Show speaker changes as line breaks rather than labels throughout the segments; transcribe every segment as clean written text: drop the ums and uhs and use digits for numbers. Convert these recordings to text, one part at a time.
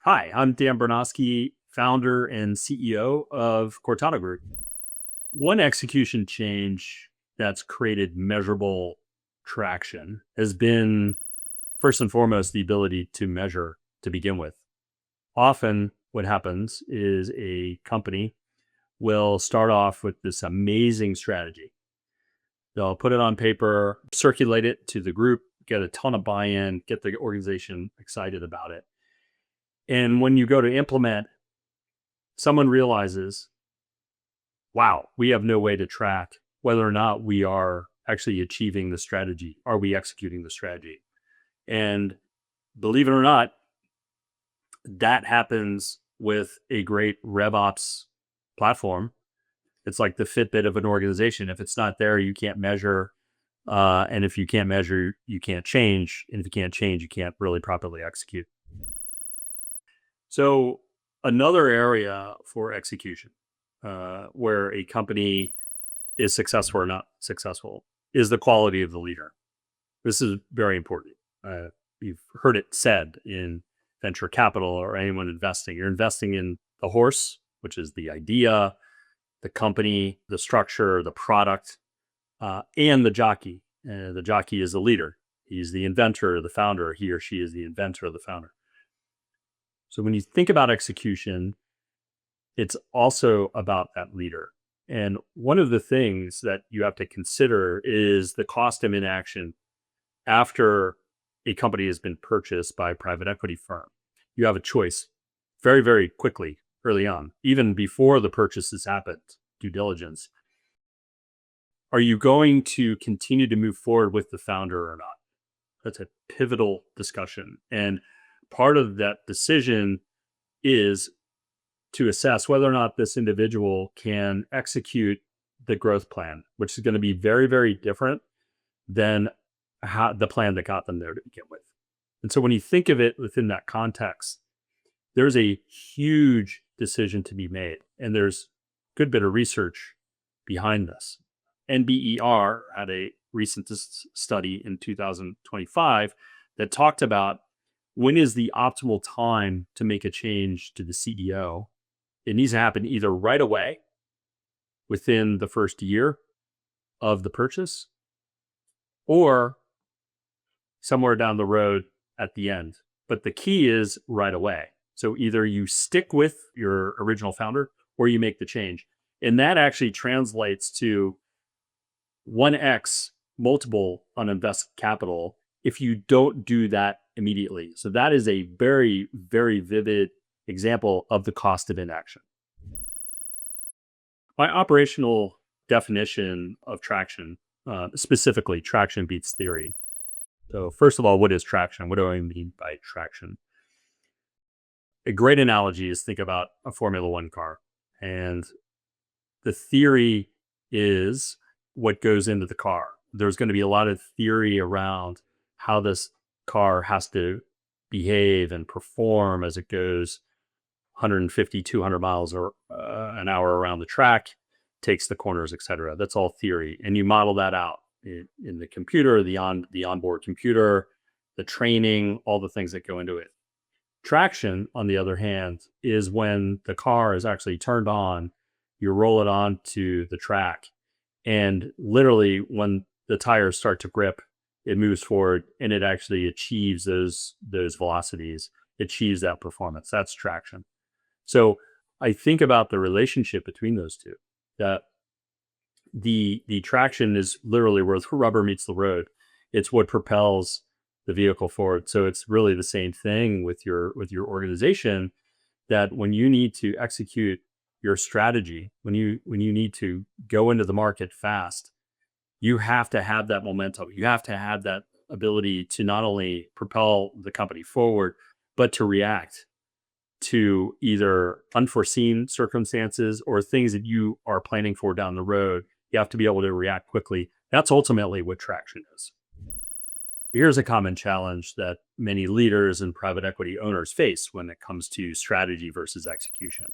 Hi, I'm Dan Bernowski, founder and CEO of Cortado Group. One execution change that's created measurable traction has been, first and foremost, the ability to measure to begin with. Often, what happens is a company will start off with this amazing strategy. They'll put it on paper, circulate it to the group, get a ton of buy in, get the organization excited about it. And when you go to implement, someone realizes, wow, we have no way to track whether or not we are actually achieving the strategy. Are we executing the strategy? And believe it or not, that happens with a great RevOps platform. It's like the Fitbit of an organization. If it's not there, you can't measure. And if you can't measure, you can't change. And if you can't change, you can't really properly execute. So, another area for execution where a company is successful or not successful is the quality of the leader. This is very important. You've heard it said in venture capital or anyone investing. You're investing in the horse, which is the idea, the company, the structure, the product, and the jockey. The jockey is the leader. He's the inventor, the founder. He or she is the inventor, the founder. So when you think about execution, it's also about that leader. And one of the things that you have to consider is the cost of inaction after a company has been purchased by a private equity firm. You have a choice very, very quickly early on, even before the purchase has happened, due diligence. Are you going to continue to move forward with the founder or not? That's a pivotal discussion. And part of that decision is to assess whether or not this individual can execute the growth plan, which is going to be very, very different than the plan that got them there to begin with. And so when you think of it within that context, there's a huge decision to be made. And there's a good bit of research behind this. NBER had a recent study in 2025 that talked about when is the optimal time to make a change to the CEO. It needs to happen either right away within the first year of the purchase or somewhere down the road at the end. But the key is right away. So either you stick with your original founder or you make the change. And that actually translates to 1x multiple on invested capital if you don't do that immediately. So that is a very, very vivid example of the cost of inaction. My operational definition of traction, specifically traction beats theory. So first of all, what is traction? What do I mean by traction? A great analogy is think about a Formula One car. And the theory is what goes into the car. There's going to be a lot of theory around how this car has to behave and perform as it goes 150, 200 miles an hour around the track, takes the corners, etc. That's all theory. And you model that out in the computer, the onboard computer, the training, all the things that go into it. Traction, on the other hand, is when the car is actually turned on, you roll it onto the track, and literally when the tires start to grip, it moves forward and it actually achieves those velocities, achieves that performance. That's traction. So I think about the relationship between those two, that the traction is literally where the rubber meets the road. It's what propels the vehicle forward. So it's really the same thing with your organization, that when you need to execute your strategy, when you need to go into the market fast, you have to have that momentum. You have to have that ability to not only propel the company forward, but to react to either unforeseen circumstances or things that you are planning for down the road. You have to be able to react quickly. That's ultimately what traction is. Here's a common challenge that many leaders and private equity owners face when it comes to strategy versus execution.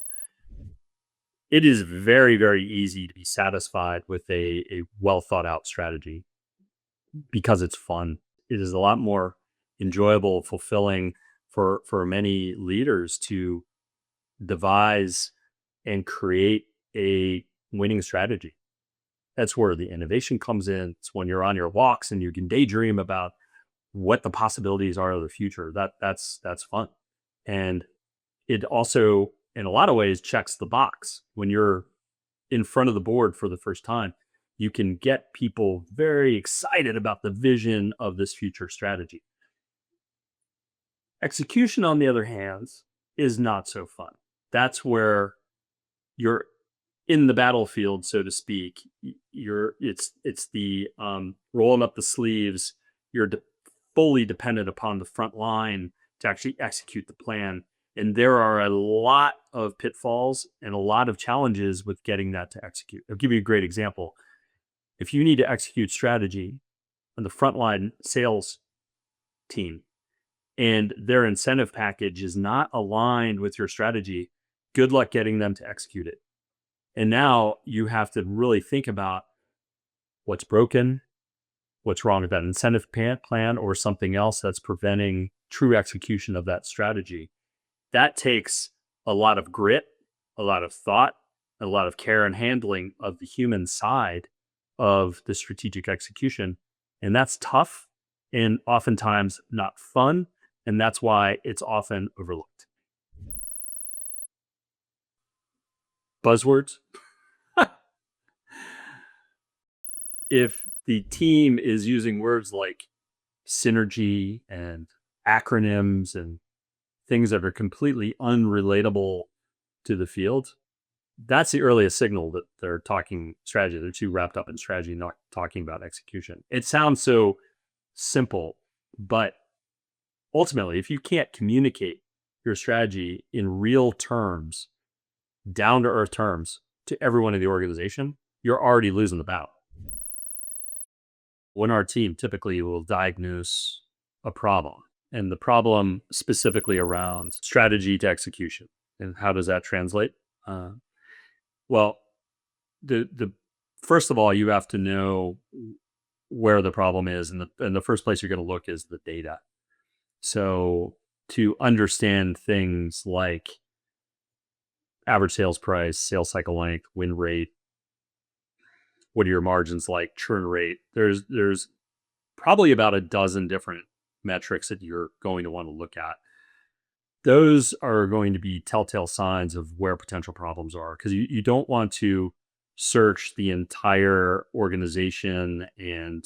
It is very, very easy to be satisfied with a well thought out strategy because it's fun. It is a lot more enjoyable, fulfilling for many leaders to devise and create a winning strategy. That's where the innovation comes in. It's when you're on your walks and you can daydream about what the possibilities are of the future. That's fun. And it also, in a lot of ways, checks the box. When you're in front of the board for the first time, you can get people very excited about the vision of this future strategy. Execution, on the other hand, is not so fun. That's where you're in the battlefield, so to speak. It's the rolling up the sleeves. You're fully dependent upon the front line to actually execute the plan. And there are a lot of pitfalls and a lot of challenges with getting that to execute. I'll give you a great example. If you need to execute strategy on the frontline sales team and their incentive package is not aligned with your strategy, good luck getting them to execute it. And now you have to really think about what's broken, what's wrong with that incentive plan, or something else that's preventing true execution of that strategy. That takes a lot of grit, a lot of thought, a lot of care and handling of the human side of the strategic execution. And that's tough and oftentimes not fun. And that's why it's often overlooked. Buzzwords. If the team is using words like synergy and acronyms and things that are completely unrelatable to the field, that's the earliest signal that they're talking strategy. They're too wrapped up in strategy, not talking about execution. It sounds so simple, but ultimately, if you can't communicate your strategy in real terms, down to earth terms to everyone in the organization, you're already losing the battle. When our team typically will diagnose a problem, and the problem specifically around strategy to execution, and how does that translate? Well, the first of all, you have to know where the problem is, and the first place you're going to look is the data. So to understand things like average sales price, sales cycle length, win rate, what are your margins like, churn rate, there's probably about a dozen different metrics that you're going to want to look at. Those are going to be telltale signs of where potential problems are, because you don't want to search the entire organization and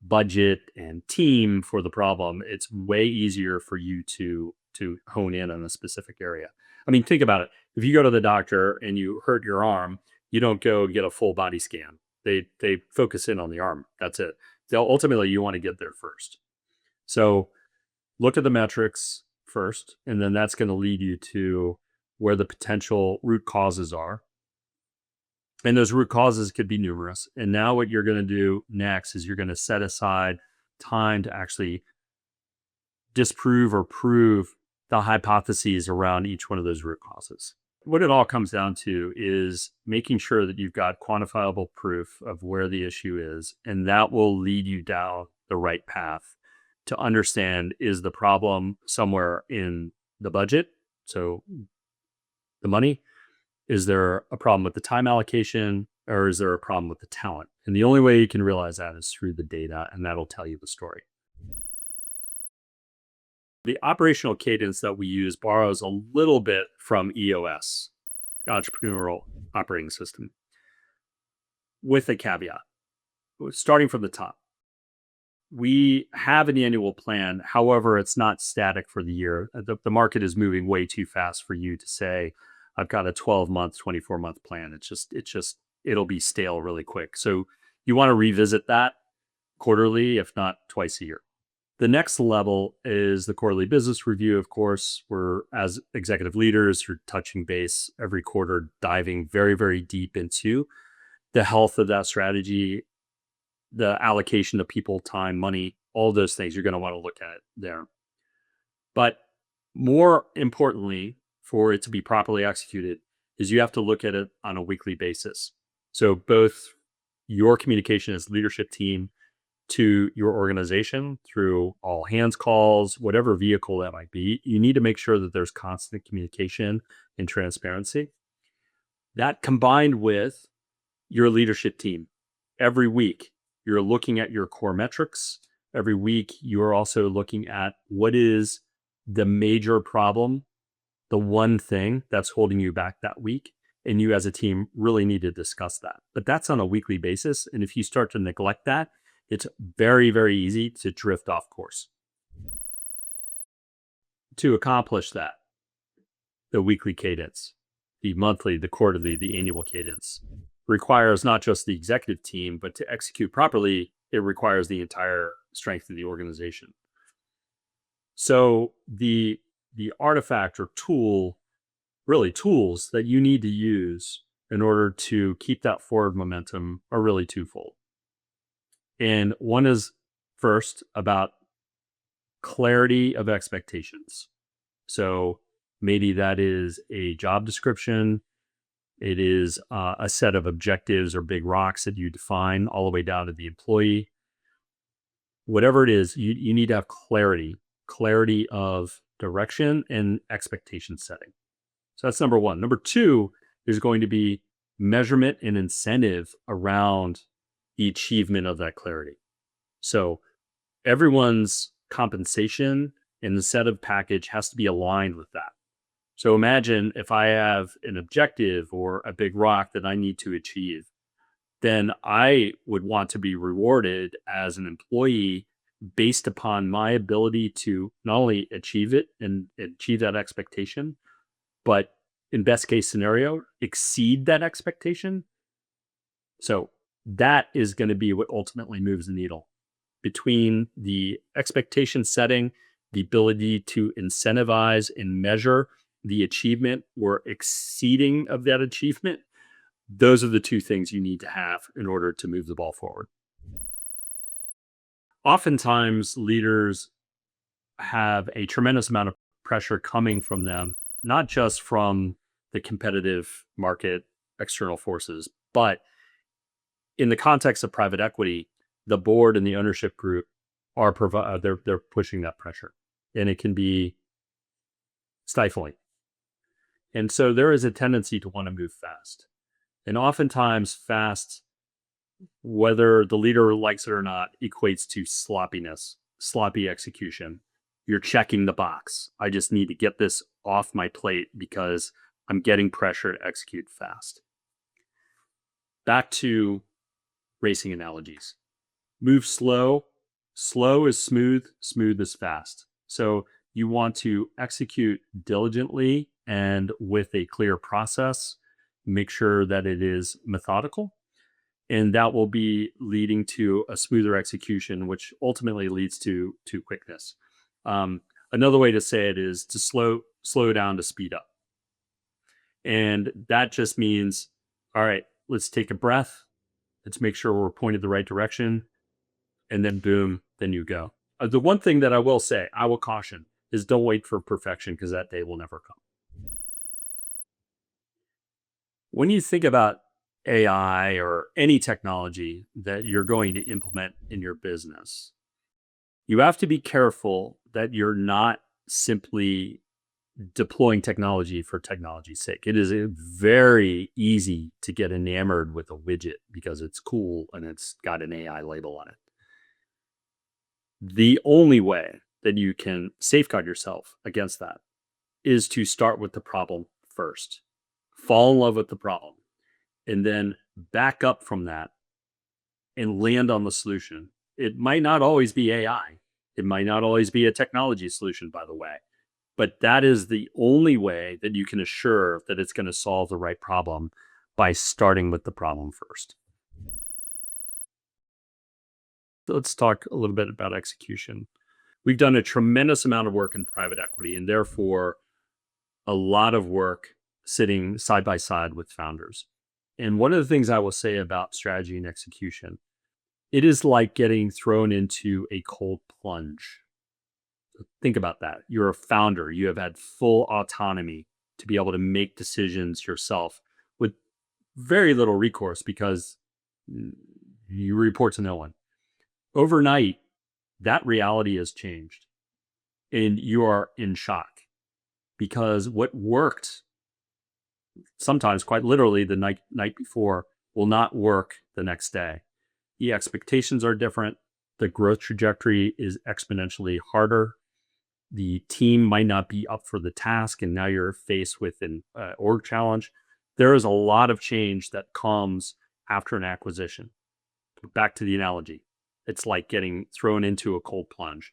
budget and team for the problem. It's way easier for you to hone in on a specific area. I mean, think about it. If you go to the doctor and you hurt your arm, you don't go get a full body scan. They focus in on the arm. That's it. Ultimately, you want to get there first. So look at the metrics first, and then that's going to lead you to where the potential root causes are. And those root causes could be numerous. And now what you're going to do next is you're going to set aside time to actually disprove or prove the hypotheses around each one of those root causes. What it all comes down to is making sure that you've got quantifiable proof of where the issue is, and that will lead you down the right path to understand, is the problem somewhere in the budget? So the money, is there a problem with the time allocation, or is there a problem with the talent? And the only way you can realize that is through the data, and that'll tell you the story. The operational cadence that we use borrows a little bit from EOS, Entrepreneurial Operating System, with a caveat. Starting from the top, we have an annual plan. However, it's not static for the year. The market is moving way too fast for you to say, I've got a 12-month, 24-month plan. It'll be stale really quick. So you want to revisit that quarterly, if not twice a year. The next level is the quarterly business review. Of course, we're, as executive leaders, you're touching base every quarter, diving very, very deep into the health of that strategy, the allocation of people, time, money, all those things. You're going to want to look at it there. But more importantly, for it to be properly executed, is you have to look at it on a weekly basis. So both your communication as leadership team to your organization through all hands calls, whatever vehicle that might be. You need to make sure that there's constant communication and transparency. That combined with your leadership team. Every week, you're looking at your core metrics. Every week, you're also looking at what is the major problem, the one thing that's holding you back that week. And you as a team really need to discuss that. But that's on a weekly basis. And if you start to neglect that, it's very, very easy to drift off course. To accomplish that, the weekly cadence, the monthly, the quarterly, the annual cadence requires not just the executive team, but to execute properly, it requires the entire strength of the organization. So the artifact or tool, really tools that you need to use in order to keep that forward momentum are really twofold. And one is first about clarity of expectations. So maybe that is a job description. It is a set of objectives or big rocks that you define all the way down to the employee. Whatever it is, you need to have clarity of direction and expectation setting. So that's number one. Number two, there's going to be measurement and incentive around the achievement of that clarity. So everyone's compensation and incentive package has to be aligned with that. So imagine if I have an objective or a big rock that I need to achieve, then I would want to be rewarded as an employee based upon my ability to not only achieve it and achieve that expectation, but in best case scenario, exceed that expectation. So that is going to be what ultimately moves the needle between the expectation setting, the ability to incentivize and measure the achievement or exceeding of that achievement. Those are the two things you need to have in order to move the ball forward. Oftentimes, leaders have a tremendous amount of pressure coming from them, not just from the competitive market, external forces, but in the context of private equity, the board and the ownership group are they're pushing that pressure, and it can be stifling. And so there is a tendency to want to move fast. And oftentimes, fast, whether the leader likes it or not, equates to sloppiness, sloppy execution. You're checking the box. I just need to get this off my plate because I'm getting pressure to execute fast. Back to racing analogies. Move slow. Slow is smooth. Smooth is fast. So you want to execute diligently and with a clear process. Make sure that it is methodical. And that will be leading to a smoother execution, which ultimately leads to quickness. Another way to say it is to slow down to speed up. And that just means, all right, let's take a breath. Let's make sure we're pointed the right direction. And then boom, then you go. The one thing that I will say, I will caution, is don't wait for perfection because that day will never come. When you think about AI or any technology that you're going to implement in your business, you have to be careful that you're not simply deploying technology for technology's sake. It is very easy to get enamored with a widget because it's cool and it's got an AI label on it. The only way that you can safeguard yourself against that is to start with the problem first. Fall in love with the problem and then back up from that and land on the solution. It might not always be AI. It might not always be a technology solution, by the way, but that is the only way that you can assure that it's going to solve the right problem by starting with the problem first. Let's talk a little bit about execution. We've done a tremendous amount of work in private equity and therefore a lot of work sitting side by side with founders. And one of the things I will say about strategy and execution, it is like getting thrown into a cold plunge. Think about that. You're a founder. You have had full autonomy to be able to make decisions yourself with very little recourse because you report to no one. Overnight, that reality has changed and you are in shock because what worked sometimes quite literally the night before will not work the next day. The expectations are different. The growth trajectory is exponentially harder. The team might not be up for the task, and now you're faced with an org challenge. There is a lot of change that comes after an acquisition. Back to the analogy, it's like getting thrown into a cold plunge.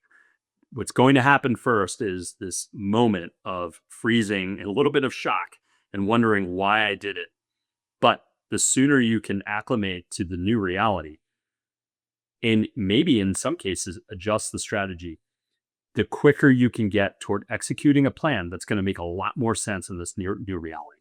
What's going to happen first is this moment of freezing and a little bit of shock and wondering why I did it. But the sooner you can acclimate to the new reality, and maybe in some cases adjust the strategy, the quicker you can get toward executing a plan that's going to make a lot more sense in this new reality.